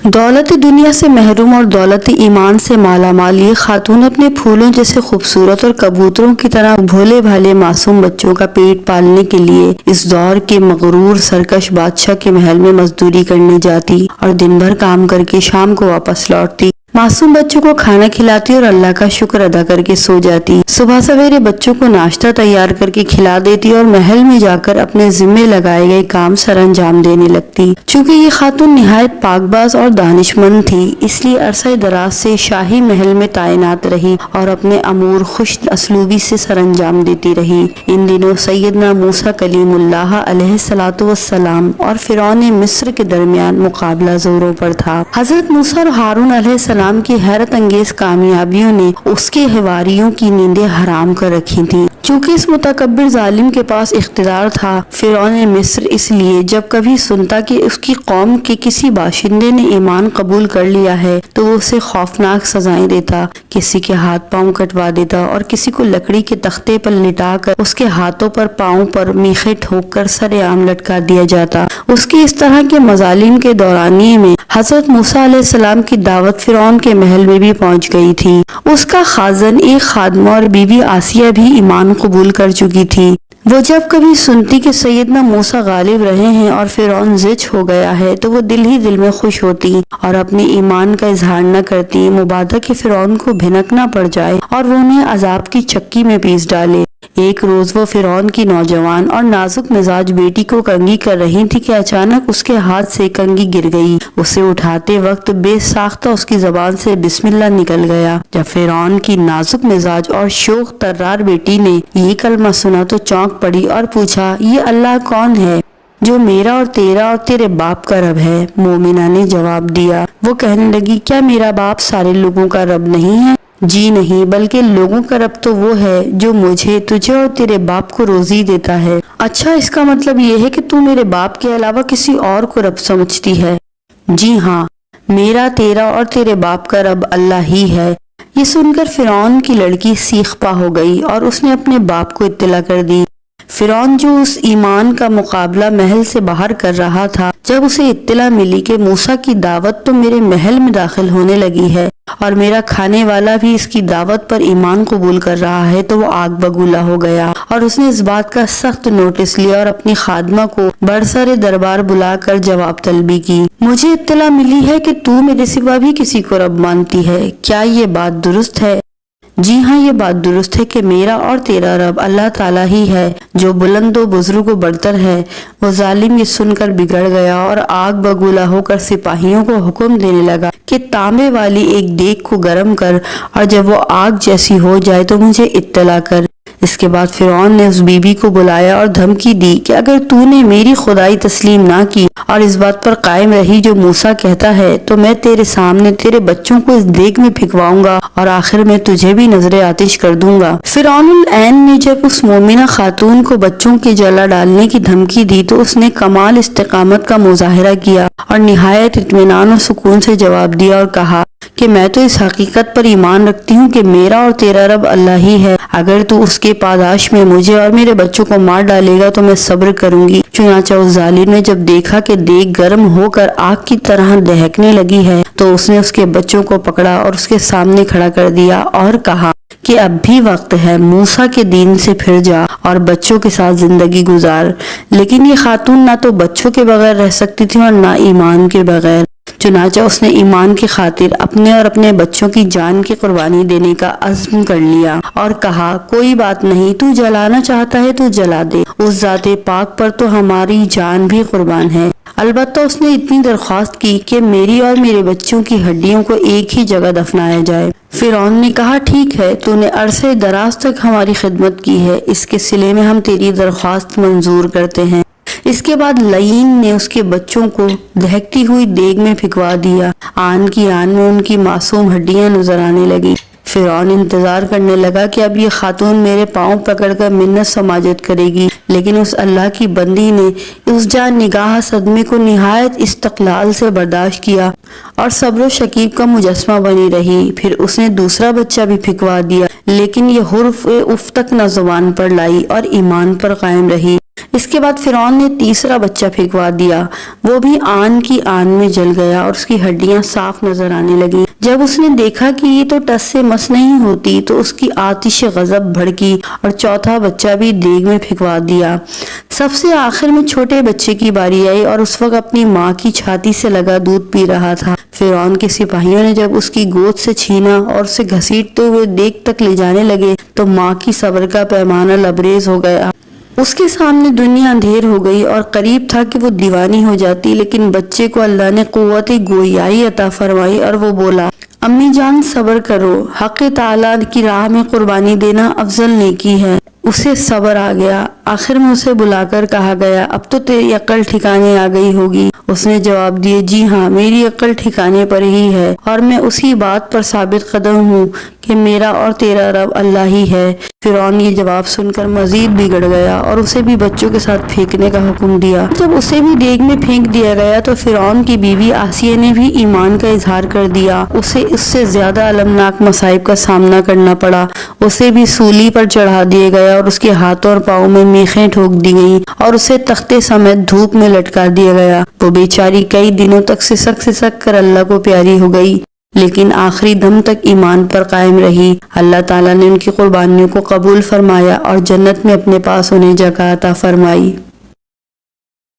دولت دنیا سے محروم اور دولت ایمان سے مالا مال یہ خاتون اپنے پھولوں جیسے خوبصورت اور کبوتروں کی طرح بھولے بھالے معصوم بچوں کا پیٹ پالنے کے لیے اس دور کے مغرور سرکش بادشاہ کے محل میں مزدوری کرنے جاتی اور دن بھر کام کر کے شام کو واپس لوٹتی۔ معصوم بچوں کو کھانا کھلاتی اور اللہ کا شکر ادا کر کے سو جاتی۔ صبح سویرے بچوں کو ناشتہ تیار کر کے کھلا دیتی اور محل میں جا کر اپنے ذمے لگائے گئے کام سر انجام دینے لگتی۔ چونکہ یہ خاتون نہایت پاک باز اور دانش مند تھی، اس لیے عرصہ دراز سے شاہی محل میں تعینات رہی اور اپنے امور خوش اسلوبی سے سر انجام دیتی رہی۔ ان دنوں سیدنا موسیٰ کلیم اللہ علیہ الصلوۃ والسلام اور فرعون مصر کے درمیان مقابلہ زوروں پر تھا۔ حضرت موسیٰ اور ہارون علیہ السلام کی حیرت انگیز کامیابیوں نے اس کے حواریوں کی نیندیں حرام کر رکھی تھیں۔ چونکہ اس متکبر ظالم کے پاس اقتدار تھا فرعون مصر، اس لیے جب کبھی سنتا کہ اس کی قوم کے کسی باشندے نے ایمان قبول کر لیا ہے تو وہ اسے خوفناک سزائیں دیتا، کسی کے ہاتھ پاؤں کٹوا دیتا اور کسی کو لکڑی کے تختے پر لٹا کر اس کے ہاتھوں پر پاؤں پر میخیں ٹھوک کر سر عام لٹکا دیا جاتا۔ اس کی اس طرح کے مظالم کے دورانیے میں حضرت موسیٰ علیہ السلام کی دعوت فرعون کے محل میں بھی پہنچ گئی تھی۔ اس کا خازن ایک خادمہ اور بیوی آسیہ بھی ایمان قبول کر چکی تھی۔ وہ جب کبھی سنتی کہ سیدنا موسیٰ غالب رہے ہیں اور فرعون زچ ہو گیا ہے تو وہ دل ہی دل میں خوش ہوتی اور اپنے ایمان کا اظہار نہ کرتی، مبادا کہ فرعون کو بھنک نہ پڑ جائے اور وہ انہیں عذاب کی چکی میں پیس ڈالے۔ ایک روز وہ فرعون کی نوجوان اور نازک مزاج بیٹی کو کنگھی کر رہی تھی کہ اچانک اس کے ہاتھ سے کنگھی گر گئی۔ اسے اٹھاتے وقت بے ساختہ اس کی زبان سے بسم اللہ نکل گیا۔ جب فرعون کی نازک مزاج اور شوخ طرار بیٹی نے یہ کلمہ سنا تو چونک پڑی اور پوچھا، یہ اللہ کون ہے جو میرا اور تیرا اور تیرے باپ کا رب ہے؟ مومنہ نے جواب دیا۔ وہ کہنے لگی، کیا میرا باپ سارے لوگوں کا رب نہیں ہے؟ جی نہیں، بلکہ لوگوں کا رب تو وہ ہے جو مجھے، تجھے اور تیرے باپ کو روزی دیتا ہے۔ اچھا، اس کا مطلب یہ ہے کہ تو میرے باپ کے علاوہ کسی اور کو رب سمجھتی ہے؟ جی ہاں، میرا، تیرا اور تیرے باپ کا رب اللہ ہی ہے۔ یہ سن کر فرعون کی لڑکی سیخ پا ہو گئی اور اس نے اپنے باپ کو اطلاع کر دی۔ فرعون جو اس ایمان کا مقابلہ محل سے باہر کر رہا تھا، جب اسے اطلاع ملی کہ موسیٰ کی دعوت تو میرے محل میں داخل ہونے لگی ہے اور میرا کھانے والا بھی اس کی دعوت پر ایمان قبول کر رہا ہے، تو وہ آگ بگولا ہو گیا اور اس نے اس بات کا سخت نوٹس لیا اور اپنی خادمہ کو برسر دربار بلا کر جواب طلبی کی۔ مجھے اطلاع ملی ہے کہ تو میرے سوا بھی کسی کو رب مانتی ہے، کیا یہ بات درست ہے؟ جی ہاں، یہ بات درست ہے کہ میرا اور تیرا رب اللہ تعالیٰ ہی ہے جو بلند و بزرگ و برتر ہے۔ وہ ظالم یہ سن کر بگڑ گیا اور آگ بگولا ہو کر سپاہیوں کو حکم دینے لگا کہ تانبے والی ایک دیگ کو گرم کر اور جب وہ آگ جیسی ہو جائے تو مجھے اطلاع کر۔ اس کے بعد فرعون نے اس بی بی کو بلایا اور دھمکی دی کہ اگر تو نے میری خدائی تسلیم نہ کی اور اس بات پر قائم رہی جو موسیٰ کہتا ہے تو میں تیرے سامنے تیرے بچوں کو اس دیگ میں پھینکواؤں گا اور آخر میں تجھے بھی نظر آتش کر دوں گا۔ فرعون العین نے جب اس مومنہ خاتون کو بچوں کے جلا ڈالنے کی دھمکی دی تو اس نے کمال استقامت کا مظاہرہ کیا اور نہایت اطمینان اور سکون سے جواب دیا اور کہا کہ میں تو اس حقیقت پر ایمان رکھتی ہوں کہ میرا اور تیرا رب اللہ ہی ہے۔ اگر تو اس کے پاداش میں مجھے اور میرے بچوں کو مار ڈالے گا تو میں صبر کروں گی۔ چنانچہ اس ظالم نے جب دیکھا کہ دیگ گرم ہو کر آگ کی طرح دہکنے لگی ہے تو اس نے اس کے بچوں کو پکڑا اور اس کے سامنے کھڑا کر دیا اور کہا کہ اب بھی وقت ہے، موسیٰ کے دین سے پھر جا اور بچوں کے ساتھ زندگی گزار۔ لیکن یہ خاتون نہ تو بچوں کے بغیر رہ سکتی تھی اور نہ ایمان کے بغیر، چنانچہ اس نے ایمان کی خاطر اپنے اور اپنے بچوں کی جان کی قربانی دینے کا عزم کر لیا اور کہا، کوئی بات نہیں، تو جلانا چاہتا ہے تو جلا دے، اس ذات پاک پر تو ہماری جان بھی قربان ہے۔ البتہ اس نے اتنی درخواست کی کہ میری اور میرے بچوں کی ہڈیوں کو ایک ہی جگہ دفنایا جائے۔ فرعون نے کہا، ٹھیک ہے، تو نے عرصے دراز تک ہماری خدمت کی ہے، اس کے صلے میں ہم تیری درخواست منظور کرتے ہیں۔ اس کے بعد لعین نے اس کے بچوں کو دہکتی ہوئی دیگ میں پھینکوا دیا۔ آن کی آن میں ان کی معصوم ہڈیاں نظر آنے لگی۔ فرعون انتظار کرنے لگا کہ اب یہ خاتون میرے پاؤں پکڑ کر منت سماجت کرے گی، لیکن اس اللہ کی بندی نے اس جان نگاہ صدمے کو نہایت استقلال سے برداشت کیا اور صبر و شکیب کا مجسمہ بنی رہی۔ پھر اس نے دوسرا بچہ بھی پھینکوا دیا، لیکن یہ حرف اف تک نہ زبان پر لائی اور ایمان پر قائم رہی۔ اس کے بعد فرعون نے تیسرا بچہ پھینکوا دیا، وہ بھی آن کی آن میں جل گیا اور اس کی ہڈیاں صاف نظر آنے لگی۔ جب اس نے دیکھا کہ یہ تو ٹس سے مس نہیں ہوتی تو اس کی آتش غضب بھڑکی اور چوتھا بچہ بھی دیگ میں پھینکوا دیا۔ سب سے آخر میں چھوٹے بچے کی باری آئی اور اس وقت اپنی ماں کی چھاتی سے لگا دودھ پی رہا تھا۔ فرعون کے سپاہیوں نے جب اس کی گود سے چھینا اور اسے گھسیٹتے ہوئے دیگ تک لے جانے لگے تو ماں کی صبر کا پیمانہ لبریز ہو گیا۔ اس کے سامنے دنیا اندھیر ہو گئی اور قریب تھا کہ وہ دیوانی ہو جاتی، لیکن بچے کو اللہ نے قوت گویائی عطا فرمائی اور وہ بولا، امی جان صبر کرو، حق تعالیٰ کی راہ میں قربانی دینا افضل نیکی ہے۔ اسے صبر آ گیا۔ آخر میں اسے بلا کر کہا گیا، اب تو تیری عقل ٹھکانے آ گئی ہوگی۔ اس نے جواب دیے، جی ہاں، میری عقل ٹھکانے پر ہی ہے اور میں اسی بات پر ثابت قدم ہوں کہ میرا اور تیرا رب اللہ ہی ہے۔ فرعون یہ جواب سن کر مزید بگڑ گیا اور اسے بھی بچوں کے ساتھ پھینکنے کا حکم دیا۔ جب اسے بھی دیگ میں پھینک دیا گیا تو فرعون کی بیوی آسیہ نے بھی ایمان کا اظہار کر دیا۔ اسے اس سے زیادہ المناک مصائب کا سامنا کرنا پڑا۔ اسے بھی سولی پر چڑھا دیا گیا اور اس کے ہاتھوں اور پاؤں میں میخیں ٹھوک دی گئیں اور اسے تختے سمیت دھوپ میں لٹکا دیا گیا۔ وہ بیچاری کئی دنوں تک سسک کر اللہ کو پیاری ہو گئی، لیکن آخری دم تک ایمان پر قائم رہی۔ اللہ تعالیٰ نے ان کی قربانیوں کو قبول فرمایا اور جنت میں اپنے پاس انہیں جگہ عطا فرمائی۔